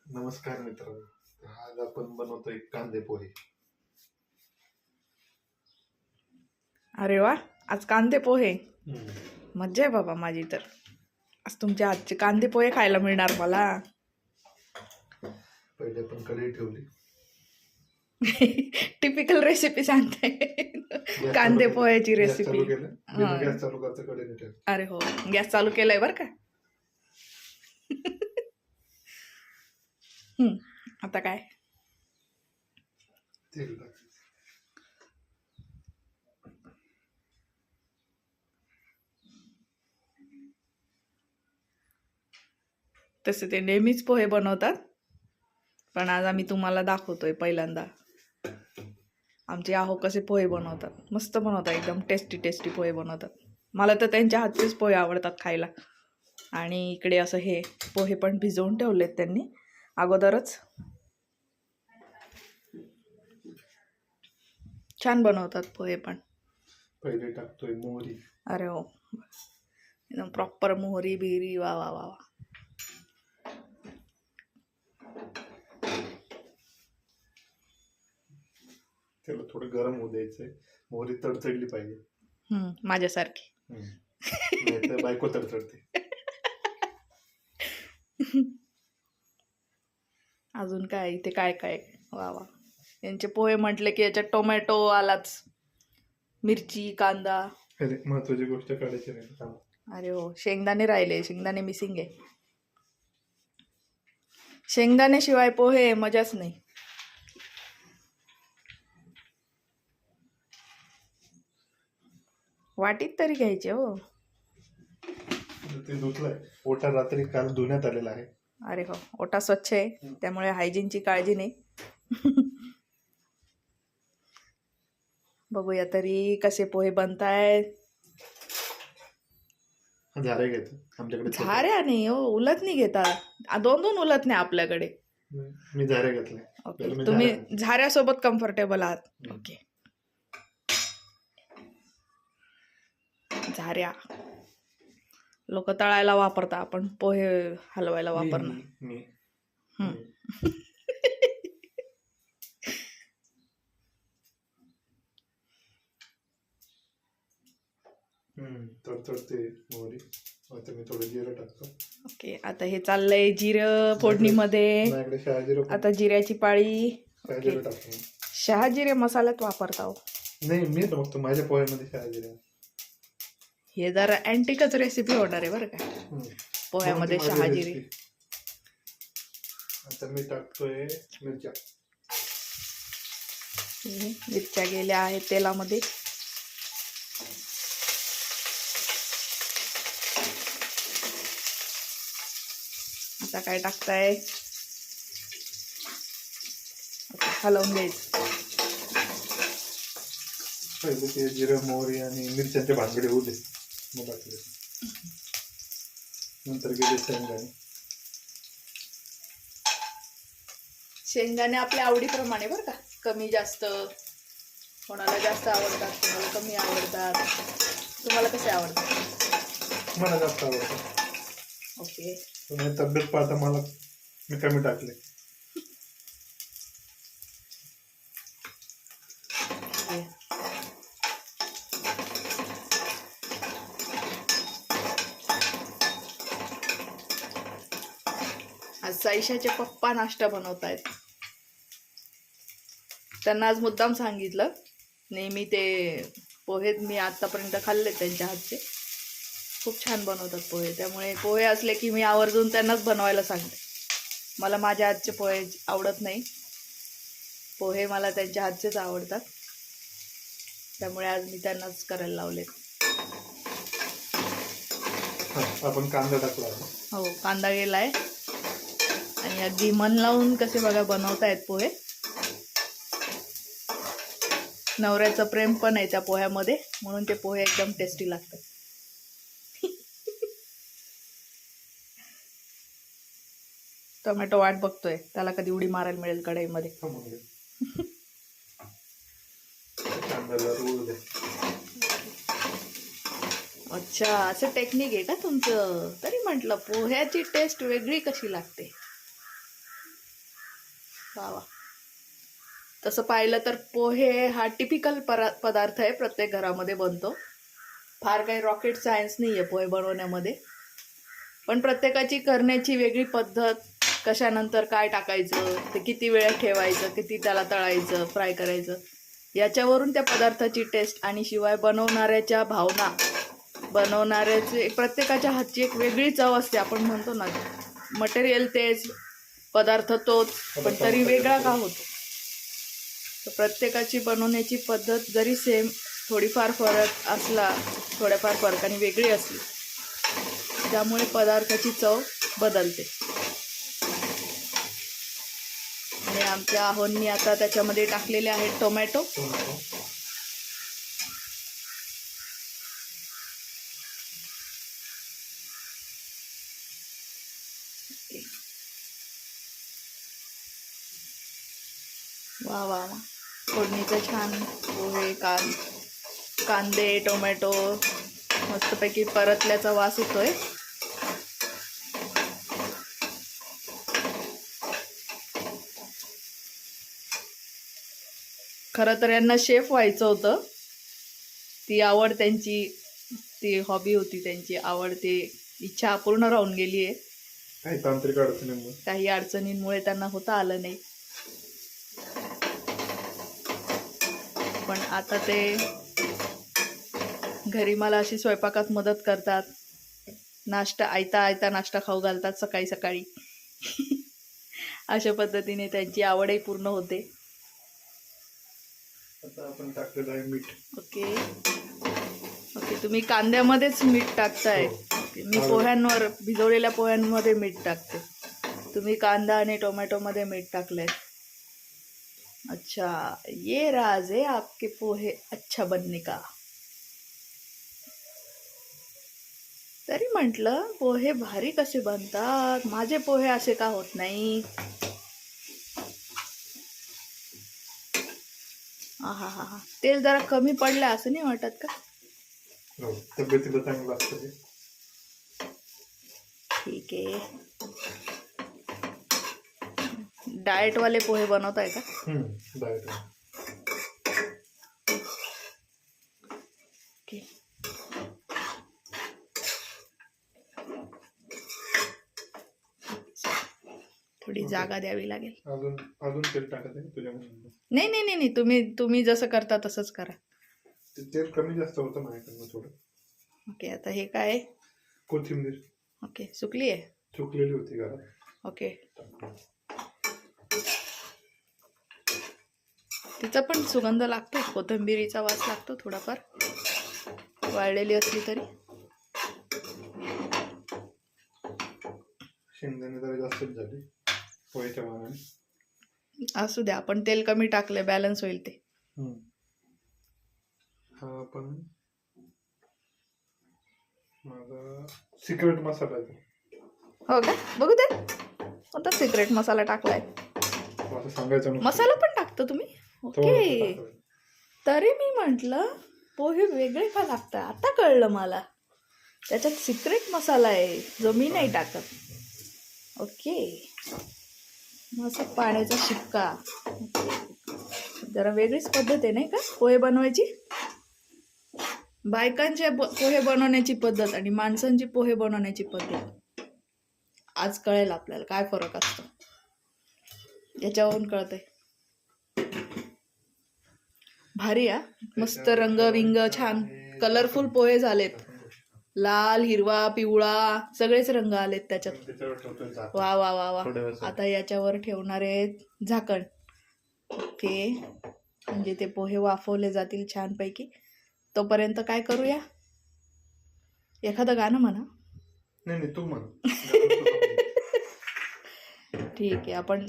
नमस्कार मित्रांनो, आज आपण बनवतोय कांदे पोहे. अरे वा, आज कांदे पोहे. हम्म. मज्जा आहे बाबा माझी तर. आज तुमच्या हातचे कांदे पोहे खायला मिळणार मला. पहिले आपण कढई ठेवली. टिपिकल रेसिपी सांगते. गॅस कांदे चालू- पोह्याची गॅस रेसिपी. चालू केलं. बिना गॅस चालू करायचं कढईने ठेव. अरे हो, गॅस चालू केलाय बर का. आता काय तेल टाकायचं. तसे ते नेहमीच पोहे बनवतात, पण आज आम्ही तुम्हाला दाखवतोय पहिल्यांदा. आमचे आहो कसे पोहे बनवतात. मस्त बनवतात, एकदम टेस्टी टेस्टी पोहे बनवतात. मला तर त्यांच्या हातचेच पोहे आवडतात खायला. आणि इकडे असं हे पोहे पण भिजवून ठेवलेत त्यांनी अगोदरच. छान बनवतात पोहे पण. पहिले टाकतोय मोहरी. अरे हो, एकदम प्रॉपर मोहरी बिरी. वा वा वा वा. त्याला थोडं गरम होऊ द्यायचंय. मोहरी तडतडली पाहिजे. माझ्यासारखी. नाहीतर बायको तडतडते. अजून काय इथे काय काय. वा वा. यांचे पोहे म्हटले की याच्यात टोमॅटो आलाच, मिरची, कांदा. अरे महत्वाची गोष्ट काढायची नाही. अरे हो, शेंगदाणे राहिले. शेंगदाणे मिसिंग आहे. शेंगदाणे शिवाय पोहे मजाच नाही. वाटीत तरी घ्यायचे हो. ते धुतलंय. ओटा रात्री काल धुण्यात आलेला आहे. अरे हो, ओटा स्वच्छ आहे, त्यामुळे हायजीनची काळजी नाही. बघूया तरी कसे पोहे बनतायत. झारे घ्यायचं आमच्याकडे. झाऱ्या नाही हो, उलटणी घेतात. दोन दोन उलटणे आपल्याकडे. मी झारे घेतले. ओके, तुम्ही झाऱ्यासोबत कम्फर्टेबल आहात. ओके, झाऱ्या लोक तळायला वापरतात, आपण पोहे हलवायला वापरणार. तडतडते मोहरी. आता मी थोडं जिरं टाकतो. ओके, आता हे चाललंय जिरं फोडणीमध्ये. माझ्याकडे शहाजिरं. आता जिऱ्याची पाळी. शहाजिरं टाकतो. शहाजिरे मसाल्यात वापरता हो? नाही, मी तर बघतो माझ्या पोह्यामध्ये शहाजिरं. हे जरा अँटिकच रेसिपी होणार आहे बरं का, पोह्यामध्ये शहाजिरे. आता मी टाकतोय मिरच्या. मिरच्या गेल्या आहेत तेलामध्ये. आता काय टाकताय? हलवून घ्यायचं. पहिले ते जिरं मोहरी आणि मिरच्यांचे भांगडे होऊ दे, मग टाकले. नंतर गेले शेंगदाणे. शेंगदाणे आपल्या आवडीप्रमाणे बरं का, कमी जास्त. कोणाला जास्त आवडतात, कोणाला कमी आवडतात. तुम्हाला कसे आवडतात? मला जास्त आवडतं. ओके, तुम्ही तब्येत पाहता मला मी कमी टाकले. आज साईशाचे पप्पा नाश्ता बनवतायत. त्यांना आज मुद्दाम सांगितलं. नेहमी ते पोहे मी आतापर्यंत खाल्ले त्यांच्या हातचे. खूप छान बनवतात पोहे. त्यामुळे पोहे असले की मी आवर्जून त्यांनाच बनवायला सांगते. मला माझ्या हातचे पोहे आवडत नाही. पोहे मला त्यांच्या हातचेच आवडतात. त्यामुळे आज मी त्यांनाच करायला लावले. आपण कांदा टाकला. हो, कांदा गेलाय. आणि अगदी मन लावून कसे बघा बनवतायत पोहे. नवऱ्याचं प्रेम पण आहे त्या पोह्यामध्ये, म्हणून ते पोहे एकदम टेस्टी लागतात. टोमॅटो वाट बघतोय, त्याला कधी उडी मारायला मिळेल कढईमध्ये. अच्छा, असं टेक्निक आहे का तुमचं? तरी म्हटलं पोह्याची टेस्ट वेगळी कशी लागते. वा वा. तसं पाहिलं तर पोहे हा टिपिकल पदार्थ आहे, प्रत्येक घरामध्ये बनतो. फार काही रॉकेट सायन्स नाही आहे पोहे बनवण्यामध्ये, पण प्रत्येकाची करण्याची वेगळी पद्धत, कशानंतर काय टाकायचं, ते किती वेळ ठेवायचं, किती त्याला तळायचं, फ्राय करायचं, याच्यावरून त्या पदार्थाची टेस्ट आणि शिवाय बनवणाऱ्याच्या भावना, बनवणाऱ्याचे प्रत्येकाच्या हातची एक वेगळी चव असते. आपण म्हणतो ना, मटेरियल तेच, पदार्थ तोच, पण तरी वेगळा का होतो. तर प्रत्येकाची बनवण्याची पद्धत जरी सेम, थोडीफार फरक असला, थोड्याफार फरकाने वेगळी असली, त्यामुळे पदार्थाची चव बदलते. आणि आमच्या आहोंनी आता त्याच्यामध्ये टाकलेले आहेत टोमॅटो. वा वा वा. फोडणीचं छान पोहे, कांदे, टोमॅटो मस्तपैकी परतल्याचा वास येतोय. खरं तर यांना शेफ व्हायचं होतं. ती आवड त्यांची, ती हॉबी होती त्यांची आवड, ती इच्छा अपूर्ण राहून गेली आहे. काही अडचणींमुळे त्यांना होता आलं नाही. पण आता ते घरी मला अशी स्वयंपाकात मदत करतात. नाश्ता आयता नाश्ता खाऊ घालतात सकाळी सकाळी. अशा पद्धतीने त्यांची आवडही पूर्ण होते. आता आपण टाकलेलं आहे मीठ. Okay okay. तुम्ही कांद्यामध्येच मीठ टाकताय. मी पोह्यांवर, भिजवलेल्या पोह्यांमध्ये मीठ टाकते. तुम्ही कांदा आणि टोमॅटोमध्ये मीठ टाकलंय. अच्छा, ये राज है आपके पोहे अच्छा बनने का. तरी म्हटलं पोहे भारी कसे बनतात, माझे पोहे असे का होत नाही. हा हा हा. तेल जरा कमी पडलं असं नाही वाटत का. तब्येतीला चांगलं असतं. ठीक आहे. डाएट वाले पोहे बनवताय का. डाएट. ओके. थोडी जागा द्यावी लागेल. अजून तेल टाकत आहे तुझ्यामध्ये. नाही नाही नाही नाही, तुम्ही जसं करता तसंच करा. तेल कमी जास्त होतं माझ्याकडनं थोडं. ओके. आता हे काय. कोथिंबीर. ओके. सुकली आहे. सुकलेली होती घरात. ओके. तिचा पण सुगंध लागतो, कोथिंबीरीचा वास लागतो थोडाफार, वाळलेली असली तरी. शेंगदाणे जरा जास्तच झाली पोहेच्या मानाने. असू द्या, आपण तेल कमी टाकले, बॅलन्स होईल ते. हा पण माझा सिक्रेट मसाला आहे. हो का, बघू दे. कोणता सिक्रेट मसाला टाकलाय. सांगायचं मसाला पण टाकतो तुम्ही. ओके. तरी मी म्हटलं पोहे वेगळे का लागतात, आता कळलं मला. त्याच्यात सिक्रेट मसाला आहे जो मी नाही टाकत. ओके. मग असं पाण्याचा शिपका. जरा वेगळीच पद्धत आहे नाही का पोहे बनवायची. बायकांच्या पोहे बनवण्याची पद्धत आणि माणसांची पोहे बनवण्याची पद्धत आज कळेल आपल्याला काय फरक असतो. याच्यावरून कळतंय. भारी आ, मस्त रंग विंग छान कलरफुल पोहे झालेत. लाल, हिरवा, पिवळा सगळेच रंग आलेत त्याच्यात. वा वा वा वा. आता याच्यावर ठेवणारे झाकण. ओके. म्हणजे ते पोहे वाफवले जातील छानपैकी. तोपर्यंत काय करूया, एखादं गाणं म्हणा. नाही तू म्हण. ठीक आहे. आपण